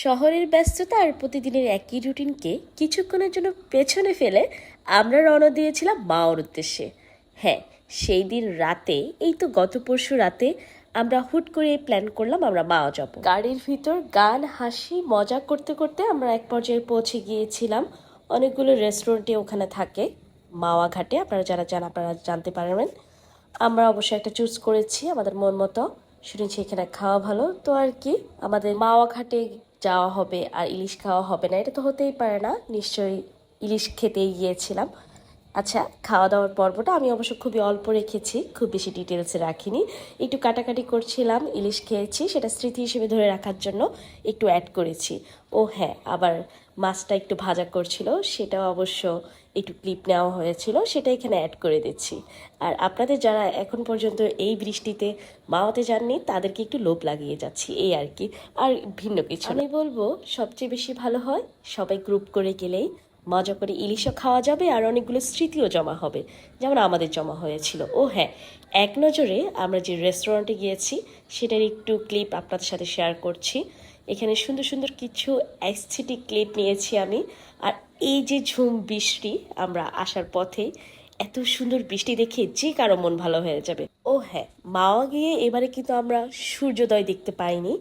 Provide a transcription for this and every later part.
শহরের ব্যস্ততা আর প্রতিদিনের একই রুটিনকে কিছুক্ষণের জন্য পেছনে ফেলে আমরা রওনা দিয়েছিলাম মাওর উদ্দেশ্যে। হ্যাঁ, সেই দিন রাতে, এই তো গত পরশু রাতে আমরা হুট করে প্ল্যান করলাম আমরা মাও যাব। গাড়ির ভিতর গান হাসি মজা করতে করতে আমরা এক পর্যায়ে পৌঁছে গিয়েছিলাম। অনেকগুলো রেস্টুরেন্টে ওখানে থাকে মাওয়া ঘাটে, আপনারা যারা যান আপনারা জানতে পারবেন। আমরা অবশ্যই একটা চুজ করেছি আমাদের মন মতো, শুনেছি এখানে খাওয়া ভালো, তো আর কি আমাদের মাওয়া ঘাটে যাওয়া হবে আর ইলিশ খাওয়া হবে না এটা তো হতেই পারে না, নিশ্চয়ই ইলিশ খেতেই গিয়েছিলাম। আচ্ছা, খাওয়া দাওয়ার পর্বটা আমি অবশ্য খুবই অল্প রেখেছি, খুব বেশি ডিটেলসে রাখিনি, একটু কাটাকাটি করছিলাম, ইলিশ খেয়েছি সেটা স্মৃতি হিসেবে ধরে রাখার জন্য একটু অ্যাড করেছি। ও হ্যাঁ, আবার মাছটা একটু ভাজা করছিল, সেটাও অবশ্য একটু ক্লিপ নেওয়া হয়েছিল, সেটা এখানে অ্যাড করে দিচ্ছি। আর আপনাদের যারা এখন পর্যন্ত এই বৃষ্টিতে মাওয়াতে যাননি তাদেরকে একটু লোভ লাগিয়ে যাচ্ছি, এই আর কি, আর ভিন্ন কিছু না। আমি বলবো সবচেয়ে বেশি ভালো হয় সবাই গ্রুপ করে গেলেই মজা করে ইলিশও খাওয়া যাবে আর অনেকগুলো স্মৃতিও জমা হবে, যেমন আমাদের জমা হয়েছিল। ও হ্যাঁ, এক নজরে আমরা যে রেস্টুরেন্টে গিয়েছি সেটার একটু ক্লিপ আপনাদের সাথে শেয়ার করছি। এখানে সুন্দর সুন্দর কিছু অ্যাস্থেটিক ক্লিপ নিয়েছি আমি। আর এই যে ঝুম বৃষ্টি, আমরা আসার পথে এত সুন্দর বৃষ্টি দেখে যে কারো মন ভালো হয়ে যাবে। ও হ্যাঁ, মাওয়া গিয়ে এবারে কিন্তু আমরা সূর্যোদয় দেখতে পাইনি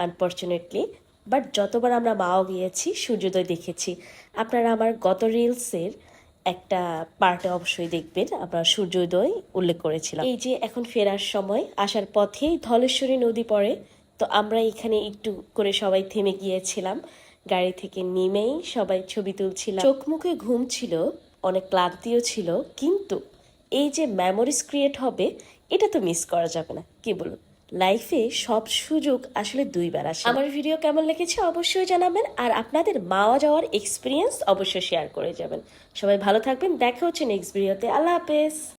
আনফর্চুনেটলি, বাট যতবার আমরা মাও গিয়েছি সূর্যোদয় দেখেছি। আপনারা আমার গত রিলসের একটা পার্টে অবশ্যই দেখবেন, আমরা সূর্যোদয় উল্লেখ করেছিলাম। এই যে এখন ফেরার সময় আসার পথেই ধলেশ্বরী নদী পড়ে, তো আমরা এখানে একটু করে সবাই থেমে গিয়েছিলাম, গাড়ি থেকে নেমেই সবাই ছবি তুলছিলাম। চোখ মুখে ঘুম ছিল, অনেক ক্লান্তিও ছিল, কিন্তু এই যে মেমোরিজ ক্রিয়েট হবে এটা তো মিস করা যাবে না, কি বলুন। লাইফে সব সুযোগ আসলে দুইবার আসে। আমার ভিডিও কেমন লেগেছে অবশ্যই জানাবেন, আর আপনাদের মাওয়া যাওয়ার এক্সপিরিয়েন্স অবশ্যই শেয়ার করে যাবেন। সবাই ভালো থাকবেন, দেখা হচ্ছে নেক্সট ভিডিওতে। আল্লাহ হাফেজ।